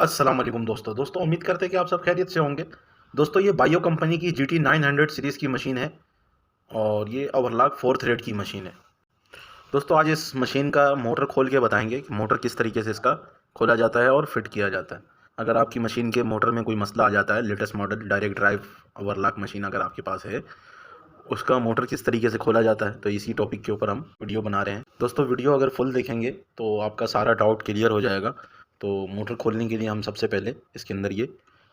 अस्सलाम वालेकुम दोस्तों उम्मीद करते हैं कि आप सब खैरियत से होंगे। दोस्तों ये बायो कंपनी की GT 900 सीरीज़ की मशीन है और ये ओवरलॉक 4 थ्रेड की मशीन है। दोस्तों आज इस मशीन का मोटर खोल के बताएंगे कि मोटर किस तरीके से इसका खोला जाता है और फिट किया जाता है। अगर आपकी मशीन के मोटर में कोई मसला आ जाता है, latest model direct drive overlock machine अगर आपके पास है, उसका मोटर किस तरीके से खोला जाता है, तो इसी टॉपिक के ऊपर हम वीडियो बना रहे हैं। दोस्तों वीडियो अगर फुल देखेंगे तो आपका सारा डाउट क्लियर हो जाएगा। तो मोटर खोलने के लिए हम सबसे पहले इसके अंदर ये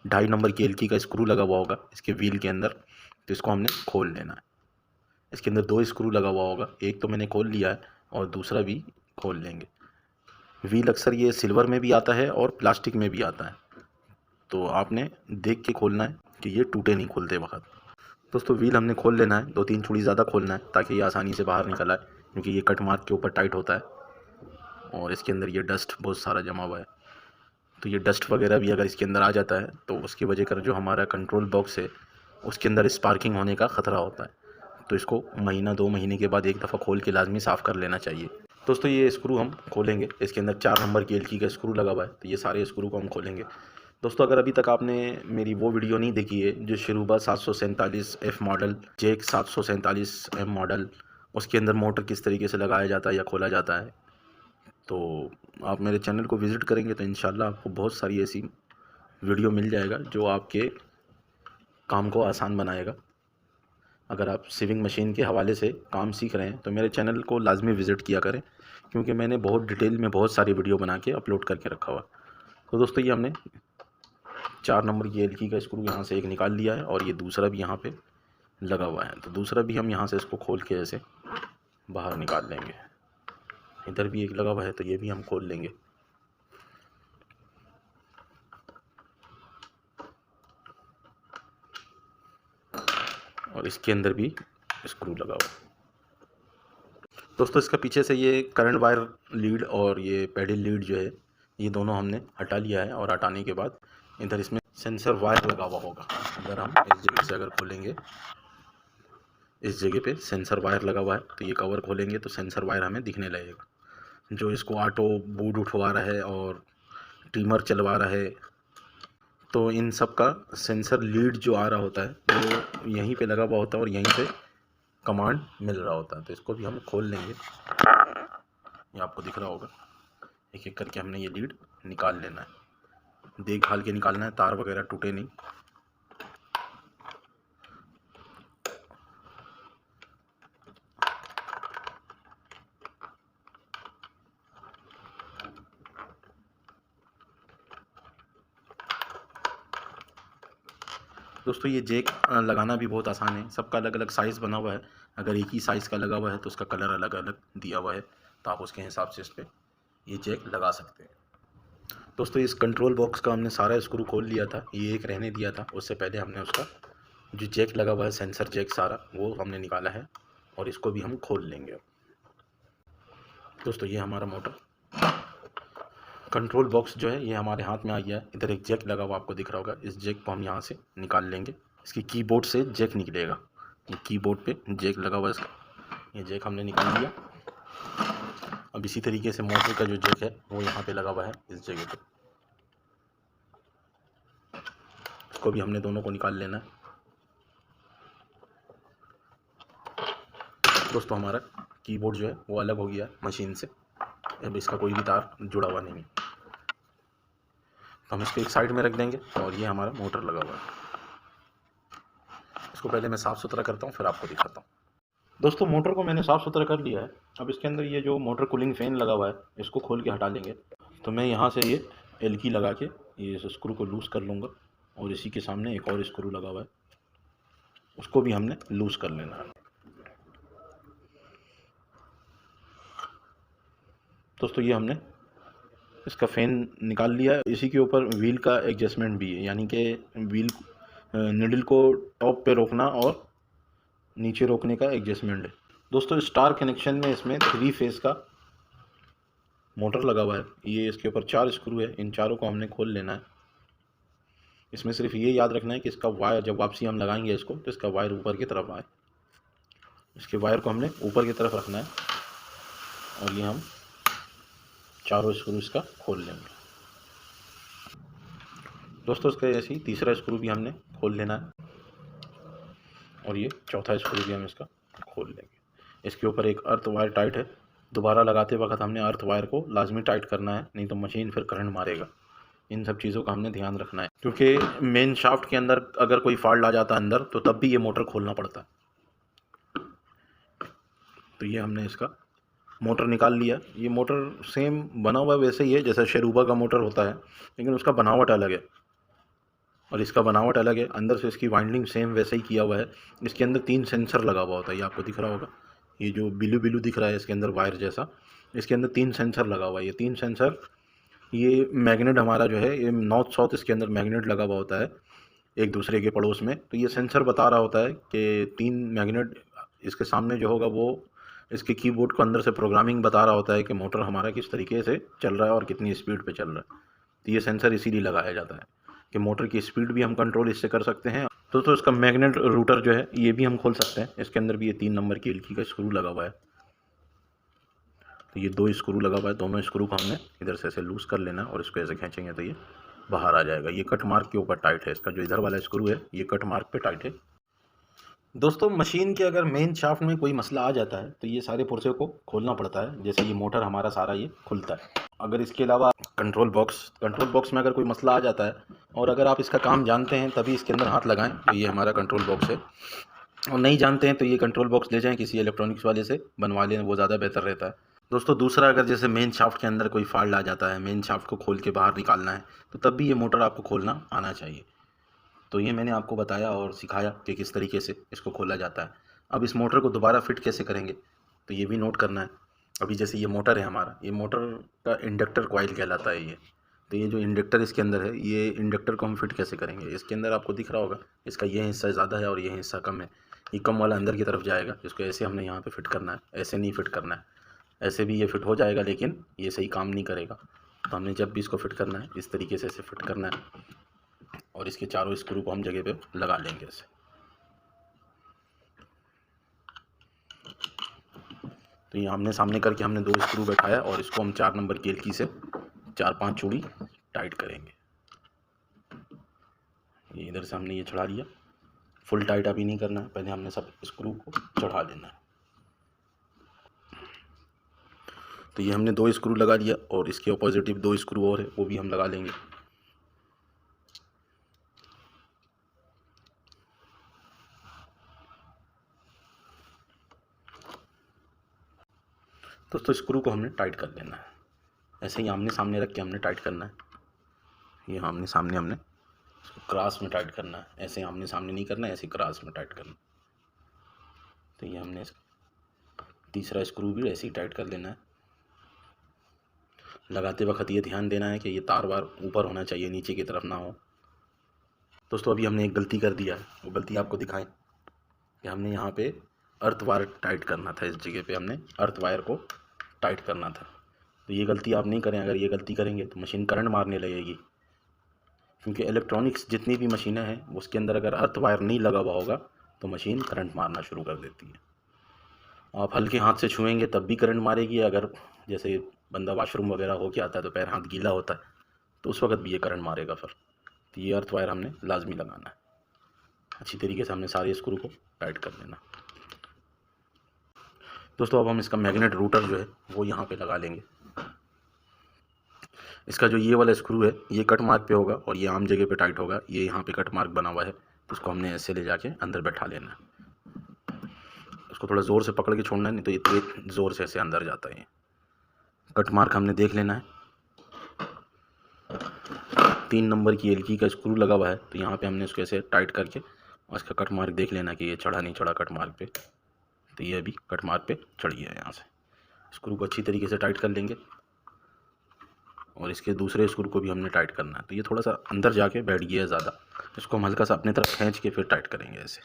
2.5 नंबर की एलकी का स्क्रू लगा हुआ होगा इसके व्हील के अंदर, तो इसको हमने खोल लेना है। इसके अंदर 2 स्क्रू लगा हुआ होगा, एक तो मैंने खोल लिया है और दूसरा भी खोल लेंगे। व्हील अक्सर ये सिल्वर में भी आता है और प्लास्टिक में भी आता है, तो आपने देख के खोलना है कि ये टूटे नहीं खोलते वक्त। दोस्तों व्हील हमने खोल लेना है, 2-3 चूड़ी ज़्यादा खोलना है ताकि ये आसानी से बाहर निकल आए, क्योंकि ये कट मार्क के ऊपर टाइट होता है और इसके अंदर ये डस्ट बहुत सारा जमा हुआ है। तो ये डस्ट वगैरह भी अगर इसके अंदर आ जाता है तो उसकी वजह कर जो हमारा कंट्रोल बॉक्स है उसके अंदर स्पार्किंग होने का ख़तरा होता है। तो इसको महीना 2 महीने के बाद एक दफ़ा खोल के लाजमी साफ़ कर लेना चाहिए। दोस्तों ये स्क्रू हम खोलेंगे, इसके अंदर 4 नंबर की एलकी का स्क्रू लगा हुआ है, तो ये सारे स्क्रू को हम खोलेंगे। दोस्तों अगर अभी तक आपने मेरी वो वीडियो नहीं देखी है जो शिरूबा 747F मॉडल, जेक 747M मॉडल, उसके अंदर मोटर किस तरीके से लगाया जाता है या खोला जाता है, तो आप मेरे चैनल को विज़िट करेंगे तो इंशाल्लाह आपको बहुत सारी ऐसी वीडियो मिल जाएगा जो आपके काम को आसान बनाएगा। अगर आप सीविंग मशीन के हवाले से काम सीख रहे हैं तो मेरे चैनल को लाजमी विज़िट किया करें, क्योंकि मैंने बहुत डिटेल में बहुत सारी वीडियो बना के अपलोड करके रखा हुआ। तो दोस्तों ये हमने 4 नंबर की एलकी का स्क्रू यहाँ से एक निकाल लिया है और ये दूसरा भी यहाँ पे लगा हुआ है, तो दूसरा भी हम यहाँ से इसको खोल के ऐसे बाहर निकाल लेंगे। इधर भी एक लगा हुआ है तो ये भी हम खोल लेंगे। और इसके अंदर भी स्क्रू लगा हुआ है। दोस्तों इसका पीछे से ये करंट वायर लीड और ये पैडल लीड जो है ये दोनों हमने हटा लिया है, और हटाने के बाद इधर इसमें सेंसर वायर लगा हुआ होगा। अगर हम इस जगह से अगर खोलेंगे, इस जगह पे सेंसर वायर लगा हुआ है, तो ये कवर खोलेंगे तो सेंसर वायर हमें दिखने लगेगा। जो इसको ऑटो बूट उठवा रहा है और ट्रिमर चलवा रहा है, तो इन सब का सेंसर लीड जो आ रहा होता है वो यहीं पे लगा हुआ होता है और यहीं से कमांड मिल रहा होता है। तो इसको भी हम खोल लेंगे, ये आपको दिख रहा होगा। एक एक करके हमने ये लीड निकाल लेना है, देख भाल के निकालना है, तार वगैरह टूटे नहीं। दोस्तों ये जैक लगाना भी बहुत आसान है, सबका अलग अलग साइज़ बना हुआ है। अगर एक ही साइज़ का लगा हुआ है तो उसका कलर अलग अलग दिया हुआ है, तो आप उसके हिसाब से इस पर ये जैक लगा सकते हैं। दोस्तों इस कंट्रोल बॉक्स का हमने सारा स्क्रू खोल लिया था, ये एक रहने दिया था। उससे पहले हमने उसका जो जैक लगा हुआ है, सेंसर जैक सारा, वो हमने निकाला है और इसको भी हम खोल लेंगे। दोस्तों ये हमारा मोटर कंट्रोल बॉक्स जो है ये हमारे हाथ में आ गया है। इधर एक जैक लगा हुआ आपको दिख रहा होगा, इस जैक को हम यहाँ से निकाल लेंगे। इसकी कीबोर्ड से जैक निकलेगा, ये कीबोर्ड पे जैक लगा हुआ है इसका, ये जैक हमने निकाल लिया। अब इसी तरीके से मोटर का जो जैक है वो यहाँ पे लगा हुआ है इस जगह पे, इसको भी हमने दोनों को निकाल लेना है। दोस्तों हमारा कीबोर्ड जो है वो अलग हो गया मशीन से, अब इसका कोई भी तार जुड़ा हुआ नहीं है, तो हम इसको एक साइड में रख देंगे। और ये हमारा मोटर लगा हुआ है, इसको पहले मैं साफ़ सुथरा करता हूँ फिर आपको दिखाता हूँ। दोस्तों मोटर को मैंने साफ़ सुथरा कर लिया है। अब इसके अंदर ये जो मोटर कूलिंग फ़ैन लगा हुआ है इसको खोल के हटा लेंगे। तो मैं यहाँ से ये एलकी लगा के ये स्क्रू को लूज़ कर लूँगा, और इसी के सामने एक और स्क्रू लगा हुआ है उसको भी हमने लूज़ कर लेना है। दोस्तों ये हमने इसका फ़ैन निकाल लिया है। इसी के ऊपर व्हील का एडजस्टमेंट भी है, यानी कि व्हील निडल को टॉप पे रोकना और नीचे रोकने का एडजस्टमेंट है। दोस्तों स्टार कनेक्शन में इसमें 3 फेज़ का मोटर लगा हुआ है। ये इसके ऊपर 4 स्क्रू है, इन चारों को हमने खोल लेना है। इसमें सिर्फ ये याद रखना है कि इसका वायर जब वापसी हम लगाएंगे इसको, तो इसका वायर ऊपर की तरफ आए। इसके वायर को हमने ऊपर की तरफ रखना है और ये हम चारों स्क्रू इसका खोल लेंगे। दोस्तों इसका ऐसे ही तीसरा स्क्रू भी हमने खोल लेना है और ये चौथा स्क्रू भी हम इसका खोल लेंगे। इसके ऊपर एक अर्थ वायर टाइट है, दोबारा लगाते वक्त हमने अर्थ वायर को लाजमी टाइट करना है, नहीं तो मशीन फिर करंट मारेगा। इन सब चीज़ों का हमने ध्यान रखना है, क्योंकि मेन शाफ्ट के अंदर अगर कोई फॉल्ट आ जाता है अंदर तो तब भी ये मोटर खोलना पड़ता है। तो ये हमने इसका मोटर निकाल लिया। ये मोटर सेम बना हुआ वैसे ही है जैसा शेरूबा का मोटर होता है, लेकिन उसका बनावट अलग है और इसका बनावट अलग है। अंदर से इसकी वाइंडिंग सेम वैसे ही किया हुआ है। इसके अंदर 3 सेंसर लगा हुआ होता है, ये आपको दिख रहा होगा। ये जो बिलू बिलू दिख रहा है इसके अंदर वायर जैसा, इसके अंदर 3 सेंसर लगा हुआ है। ये 3 सेंसर, ये मैग्नेट हमारा जो है ये नॉर्थ साउथ इसके अंदर मैग्नेट लगा हुआ होता है एक दूसरे के पड़ोस में। तो ये सेंसर बता रहा होता है कि 3 मैग्नेट इसके सामने जो होगा वो इसके कीबोर्ड को अंदर से प्रोग्रामिंग बता रहा होता है कि मोटर हमारा किस तरीके से चल रहा है और कितनी स्पीड पे चल रहा है। तो ये सेंसर इसीलिए लगाया जाता है कि मोटर की स्पीड भी हम कंट्रोल इससे कर सकते हैं। तो इसका मैग्नेट रूटर जो है ये भी हम खोल सकते हैं। इसके अंदर भी ये 3 नंबर की एलकी का स्क्रू लगा हुआ है। तो ये 2 स्क्रू लगा हुआ है, दोनों स्क्रू को हमने इधर से ऐसे लूज़ कर लेना है और इसको ऐसे खींचेंगे तो ये बाहर आ जाएगा। ये कट मार्क के ऊपर टाइट है, इसका जो इधर वाला स्क्रू है ये कट मार्क पे टाइट है। दोस्तों मशीन के अगर मेन शाफ्ट में कोई मसला आ जाता है तो ये सारे पुर्जे को खोलना पड़ता है। जैसे ये मोटर हमारा सारा ये खुलता है। अगर इसके अलावा कंट्रोल बॉक्स में अगर कोई मसला आ जाता है और अगर आप इसका काम जानते हैं तभी इसके अंदर हाथ लगाएं। तो ये हमारा कंट्रोल बॉक्स है, और नहीं जानते हैं तो ये कंट्रोल बॉक्स ले जाएं किसी इलेक्ट्रॉनिक्स वाले से बनवा लें, वो ज़्यादा बेहतर रहता है। दोस्तों दूसरा, अगर जैसे मेन शाफ्ट के अंदर कोई फॉल्ट आ जाता है, मेन शाफ्ट को खोल के बाहर निकालना है, तो तब भी ये मोटर आपको खोलना आना चाहिए। तो ये मैंने आपको बताया और सिखाया कि किस तरीके से इसको खोला जाता है। अब इस मोटर को दोबारा फिट कैसे करेंगे तो ये भी नोट करना है। अभी जैसे ये मोटर है हमारा, ये मोटर का इंडक्टर कॉइल कहलाता है ये। तो ये जो इंडक्टर इसके अंदर है, ये इंडक्टर को हम फिट कैसे करेंगे। इसके अंदर आपको दिख रहा होगा इसका ये हिस्सा ज़्यादा है और ये हिस्सा कम है। ये कम वाला अंदर की तरफ जाएगा, इसको ऐसे हमने यहाँ पे फिट करना है, ऐसे नहीं फिट करना है। ऐसे भी ये फिट हो जाएगा लेकिन ये सही काम नहीं करेगा। तो हमने जब भी इसको फिट करना है इस तरीके से ऐसे फिट करना है और इसके चारों स्क्रू को हम जगह पे लगा लेंगे ऐसे। तो ये आमने सामने करके हमने 2 स्क्रू बैठाया और इसको हम 4 नंबर की एलकी से 4-5 चूड़ी टाइट करेंगे। ये इधर से हमने ये चढ़ा लिया। फुल टाइट अभी नहीं करना है, पहले हमने सब स्क्रू को चढ़ा देना है। तो ये हमने 2 स्क्रू लगा लिया और इसके ऑपोजिटिव 2 स्क्रू और है वो भी हम लगा लेंगे। दोस्तों स्क्रू को हमने टाइट कर लेना है, ऐसे ही आमने सामने रख के हमने टाइट करना है। ये आमने सामने हमने इसको क्रॉस में टाइट करना है, ऐसे आमने सामने नहीं करना है, ऐसे क्रॉस में टाइट करना। तो ये हमने तीसरा स्क्रू भी ऐसे ही टाइट कर लेना है। लगाते वक्त ये ध्यान देना है कि ये तार वार ऊपर होना चाहिए, नीचे की तरफ ना हो। दोस्तों अभी हमने एक गलती कर दिया है, वो गलती आपको दिखाएं कि हमने यहाँ पे अर्थ वायर टाइट करना था। इस जगह पे हमने अर्थ वायर को टाइट करना था। तो ये गलती आप नहीं करें, अगर ये गलती करेंगे तो मशीन करंट मारने लगेगी, क्योंकि इलेक्ट्रॉनिक्स जितनी भी मशीनें हैं उसके अंदर अगर अर्थ वायर नहीं लगा हुआ होगा तो मशीन करंट मारना शुरू कर देती है। आप हल्के हाथ से छुएंगे तब भी करंट मारेगी। अगर जैसे बंदा वॉशरूम वगैरह होके आता है तो पैर हाथ गीला होता है तो उस वक्त भी ये करंट मारेगा फिर। तो ये अर्थ वायर हमने लाजमी लगाना है। अच्छी तरीके से हमने सारे स्क्रू को टाइट कर लेना। दोस्तों अब हम इसका मैग्नेट रूटर जो है वो यहाँ पे लगा लेंगे। इसका जो ये वाला स्क्रू है ये कट मार्क पे होगा और ये आम जगह पे टाइट होगा। ये यहाँ पे कट मार्क बना हुआ है, तो इसको हमने ऐसे ले जाके अंदर बैठा लेना है। उसको थोड़ा ज़ोर से पकड़ के छोड़ना है, नहीं तो ये तेज ज़ोर से ऐसे अंदर जाता है। कट मार्क हमने देख लेना है। 3 नंबर की एलकी का स्क्रू लगा हुआ है, तो यहाँ पे हमने इसको ऐसे टाइट करके और इसका कट मार्क देख लेना कि ये चढ़ा नहीं चढ़ा कट मार्क पे। तो ये अभी कट मार्क पे चढ़ गया है। यहाँ से स्क्रू को अच्छी तरीके से टाइट कर लेंगे और इसके दूसरे स्क्रू को भी हमने टाइट करना है। तो ये थोड़ा सा अंदर जाके बैठ गया है ज़्यादा, इसको हम हल्का सा अपने तरफ खींच के फिर टाइट करेंगे ऐसे।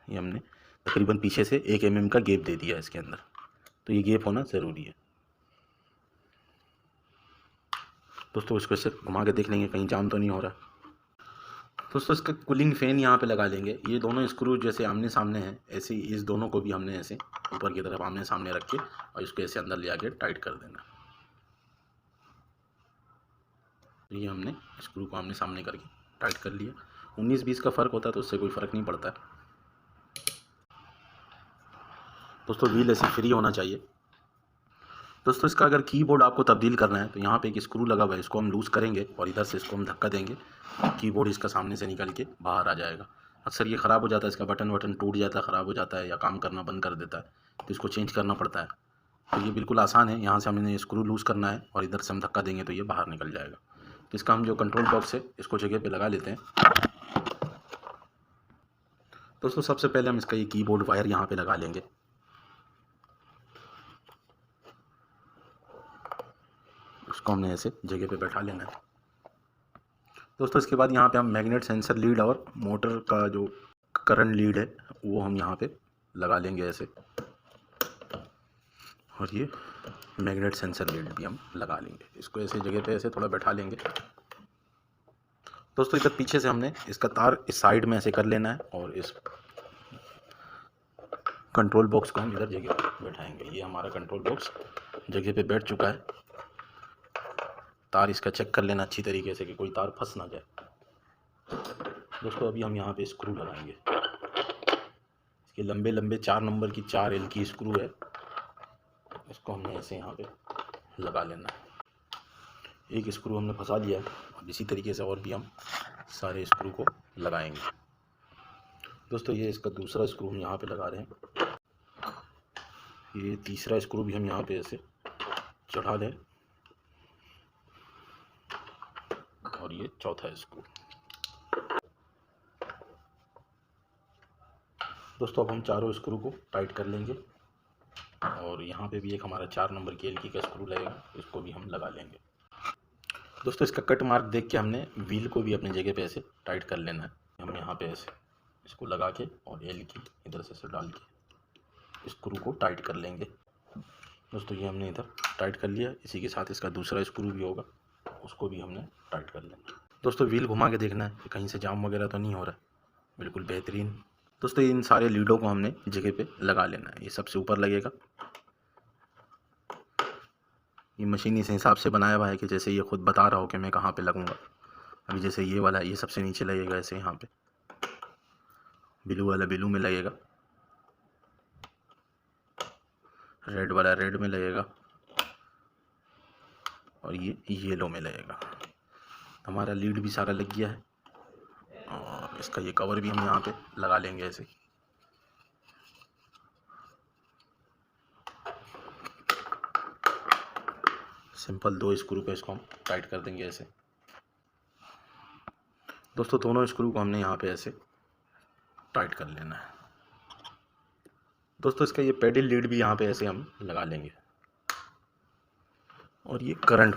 ये हमने तकरीबन पीछे से 1 mm का गैप दे दिया है इसके अंदर, तो ये गैप होना ज़रूरी है। दोस्तों इसको ऐसे घुमा के देख लेंगे कहीं जाम तो नहीं हो रहा। दोस्तों इसका कूलिंग फ़ैन यहाँ पे लगा लेंगे। ये दोनों स्क्रू जैसे आमने सामने हैं, ऐसे ही इस दोनों को भी हमने ऐसे ऊपर की तरफ आमने सामने रख के और इसको ऐसे अंदर ले आके टाइट कर देना। ये हमने स्क्रू को आमने सामने करके टाइट कर लिया। 19-20 का फ़र्क होता है तो उससे कोई फ़र्क नहीं पड़ता है। दोस्तों व्हील ऐसे फ्री होना चाहिए। दोस्तों इसका अगर कीबोर्ड आपको तब्दील करना है तो यहाँ पे एक स्क्रू लगा हुआ है, इसको हम लूज़ करेंगे और इधर से इसको हम धक्का देंगे, कीबोर्ड इसका सामने से निकल के बाहर आ जाएगा। अक्सर ये ख़राब हो जाता है, इसका बटन वटन टूट जाता है, ख़राब हो जाता है या काम करना बंद कर देता है, तो इसको चेंज करना पड़ता है। तो ये बिल्कुल आसान है, यहाँ से हमने स्क्रू लूज़ करना है और इधर से हम धक्का देंगे तो ये बाहर निकल जाएगा। तो इसका हम जो कंट्रोल बॉक्स है इसको जगह पे लगा लेते हैं। दोस्तों सबसे पहले हम इसका ये कीबोर्ड वायर यहाँ पे लगा लेंगे। उसको हमने ऐसे जगह पे बैठा लेना है। दोस्तों इसके बाद यहाँ पे हम मैग्नेट सेंसर लीड और मोटर का जो करंट लीड है वो हम यहाँ पे लगा लेंगे ऐसे, और ये मैग्नेट सेंसर लीड भी हम लगा लेंगे। इसको ऐसे जगह पे ऐसे थोड़ा बैठा लेंगे। दोस्तों इधर पीछे से हमने इसका तार इस साइड में ऐसे कर लेना है और इस कंट्रोल बॉक्स को हम इधर जगह पे बैठाएंगे। ये हमारा कंट्रोल बॉक्स जगह पे बैठ चुका है। तार इसका चेक कर लेना अच्छी तरीके से कि कोई तार फंस ना जाए। दोस्तों अभी हम यहाँ पे स्क्रू लगाएंगे। इसके लंबे लंबे 4 नंबर की 4 एल की स्क्रू है, इसको हमने ऐसे यहाँ पे लगा लेना है। एक स्क्रू हमने फंसा लिया है, अब इसी तरीके से और भी हम सारे स्क्रू को लगाएंगे। दोस्तों ये इसका दूसरा स्क्रू हम यहाँ पे लगा रहे हैं। ये तीसरा स्क्रू भी हम यहाँ पे ऐसे चढ़ा दें और ये चौथा स्क्रू। दोस्तों अब हम चारों स्क्रू को टाइट कर लेंगे और यहाँ पे भी एक हमारा 4 नंबर की एलकी का स्क्रू लगेगा, इसको भी हम लगा लेंगे। दोस्तों इसका कट मार्क देख के हमने व्हील को भी अपनी जगह पे ऐसे टाइट कर लेना है। हम यहाँ पे ऐसे इसको लगा के और एलकी इधर से डाल के स्क्रू को टाइट कर लेंगे। दोस्तों ये हमने इधर टाइट कर लिया, इसी के साथ इसका दूसरा स्क्रू भी होगा, उसको भी हमने टाइट कर लेना। दोस्तों व्हील घुमा के देखना है कि कहीं से जाम वगैरह तो नहीं हो रहा है, बिल्कुल बेहतरीन। दोस्तों इन सारे लीडों को हमने जगह पे लगा लेना है। ये सबसे ऊपर लगेगा। ये मशीन इस हिसाब से बनाया हुआ है कि जैसे ये खुद बता रहा हो कि मैं कहाँ पे लगूंगा। अभी जैसे ये वाला ये सबसे नीचे लगेगा, ऐसे यहाँ पे ब्लू वाला ब्लू में लगेगा, रेड वाला रेड में लगेगा और ये येलो में लगेगा। हमारा लीड भी सारा लग गया है और इसका ये कवर भी हम यहाँ पे लगा लेंगे ऐसे। सिंपल 2 स्क्रू पे इसको हम टाइट कर देंगे ऐसे। दोस्तों दोनों स्क्रू को हमने यहाँ पे ऐसे टाइट कर लेना है। दोस्तों इसका ये पेडल लीड भी यहाँ पे ऐसे हम लगा लेंगे। और ये करंट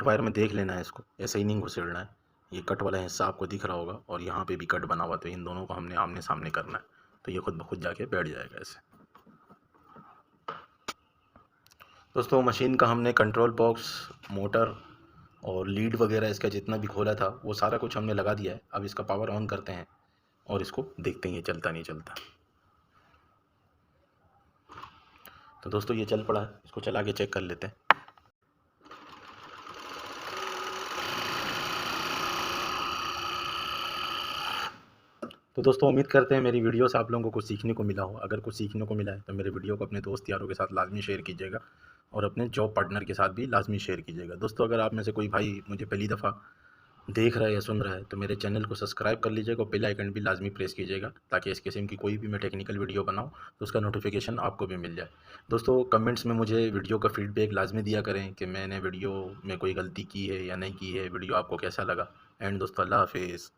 वायर में देख लेना है, इसको ऐसे ही नहीं घुसेड़ना है। ये कट वाला हिस्सा आपको दिख रहा होगा और यहाँ पे भी कट बना हुआ, तो इन दोनों को हमने आमने सामने करना है, तो ये खुद ब खुद जाके बैठ जाएगा ऐसे। दोस्तों मशीन का हमने कंट्रोल बॉक्स, मोटर और लीड वगैरह इसका जितना भी खोला था वो सारा कुछ हमने लगा दिया है। अब इसका पावर ऑन करते हैं और इसको देखते हैं ये चलता नहीं चलता। तो दोस्तों ये चल पड़ा है, इसको चला के चेक कर लेते हैं। तो दोस्तों उम्मीद करते हैं मेरी वीडियो से आप लोगों को कुछ सीखने को मिला हो। अगर कुछ सीखने को मिला है तो मेरे वीडियो को अपने दोस्त यारों के साथ लाजमी शेयर कीजिएगा और अपने जॉब पार्टनर के साथ भी लाजमी शेयर कीजिएगा। दोस्तों अगर आप में से कोई भाई मुझे पहली दफ़ा देख रहा है या सुन रहा है तो मेरे चैनल को सब्सक्राइब कर लीजिएगा और बेल आइकन भी लाजमी प्रेस कीजिएगा, ताकि इस किस्म की कोई भी मैं टेक्निकल वीडियो बनाऊं तो उसका नोटिफिकेशन आपको भी मिल जाए। दोस्तों कमेंट्स में मुझे वीडियो का फीडबैक लाजमी दिया करें कि मैंने वीडियो में कोई गलती की है या नहीं की है, वीडियो आपको कैसा लगा। एंड दोस्तों अल्लाह हाफिज़।